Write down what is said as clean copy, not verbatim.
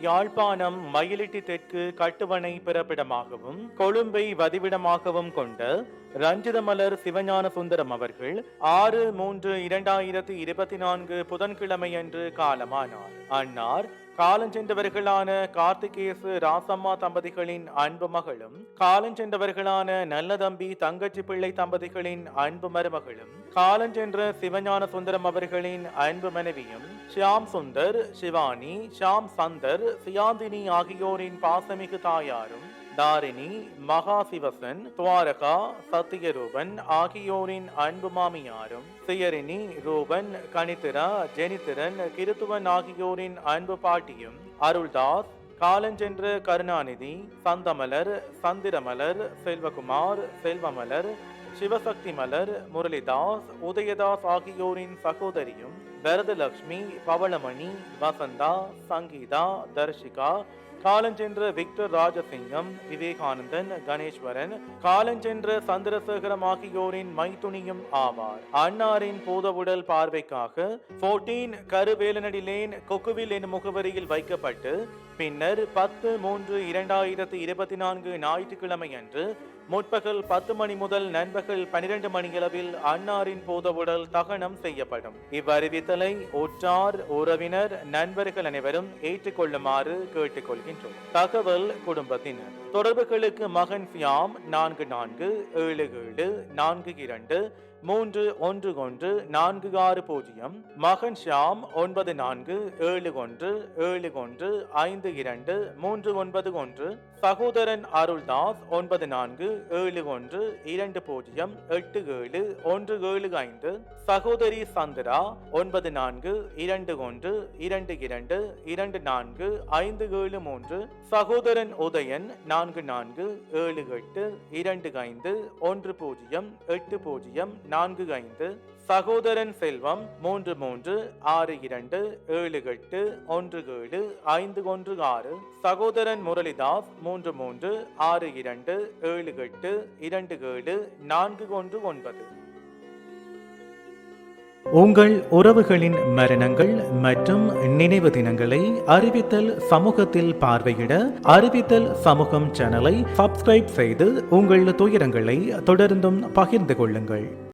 யாழ்ப்பாணம் மயிலிட்டி தெற்கு கட்டுவனை பிறப்பிடமாகவும் கொழும்பை வதிவிடமாகவும் கொண்ட ரஞ்சிதமலர் சிவஞான சுந்தரம் அவர்கள் 6/3/2024 புதன்கிழமையன்று காலமானார். அன்னார் காலஞ்சென்றவர்களான கார்த்திகேசு ராசம்மா தம்பதிகளின் அன்பு மகளும், காலஞ்சென்றவர்களான நல்லதம்பி தங்கச்சி பிள்ளை தம்பதிகளின் அன்பு மருமகளும், காலஞ்சென்ற சிவஞான சுந்தரம் அவர்களின் அன்பு மனைவியும், ஷியாம் சுந்தர், சிவானி, ஷியாம் சந்தர், சியாந்தினி ஆகியோரின் பாசமிகு தாயாரும், தாரிணி, மகாசிவசன், துவாரகா, சத்தியரூபன் ஆகியோரின் அன்பு மாமியாரும், சியரினி, ரூபன், கணித்திரா, ஜெனித்திரன், கிருத்துவன் ஆகியோரின் அன்பு பாட்டியும், அருள்தாஸ், காலஞ்சென்ற கருணாநிதி, சந்தமலர், சந்திரமலர், செல்வகுமார், செல்வமலர், சிவசக்தி மலர், முரளிதாஸ், உதயதாஸ் ஆகியோரின் சகோதரியும், வரதலட்சுமி, பவளமணி, வசந்தா, சங்கீதா, தர்ஷிகா, காலஞ்சென்ற விக்டர் ராஜசிங்கம், விவேகானந்தன், கணேஸ்வரன், காலஞ்சென்ற சந்திரசேகரம் ஆகியோரின் மைத்துணியும் ஆவார். அன்னாரின் பூதவுடல் பார்வைக்காக 14 கருவேலனடி லேன் கொக்குவில் எனும் முகவரியில் வைக்கப்பட்டு பின்னர் 10/3/2024 ஞாயிற்றுக்கிழமை அன்று முற்பகல் 10 மணி முதல் நண்பகல் 12 மணியளவில் அன்னாரின் பூதவுடல் தகனம் செய்யப்படும். இவ்வறிவித்தலை உற்றார், உறவினர், நண்பர்கள் அனைவரும் ஏற்றுக்கொள்ளுமாறு கேட்டுக்கொள்கின்றோம். தகவல் குடும்பத்தினர். தொடர்புகளுக்கு மகன் சியாம் 447231131146, மகன் ஷியாம் 947171523991, சகோதரன் அருள்தாஸ் 9421208715, சகோதரி சந்திரா 9421222453, சகோதரன் உதயன் 447825108045, சகோதரன் செல்வம் 336278175116, சகோதரன் முரளிதாஸ் 336278272419. உங்கள் உறவுகளின் மரணங்கள் மற்றும் நினைவு தினங்களை அறிவித்தல் சமூகத்தில் பார்வையிட அறிவித்தல் சமூகம் சேனலை சப்ஸ்கிரைப் செய்து உங்கள் துயரங்களை தொடர்ந்தும் பகிர்ந்து கொள்ளுங்கள்.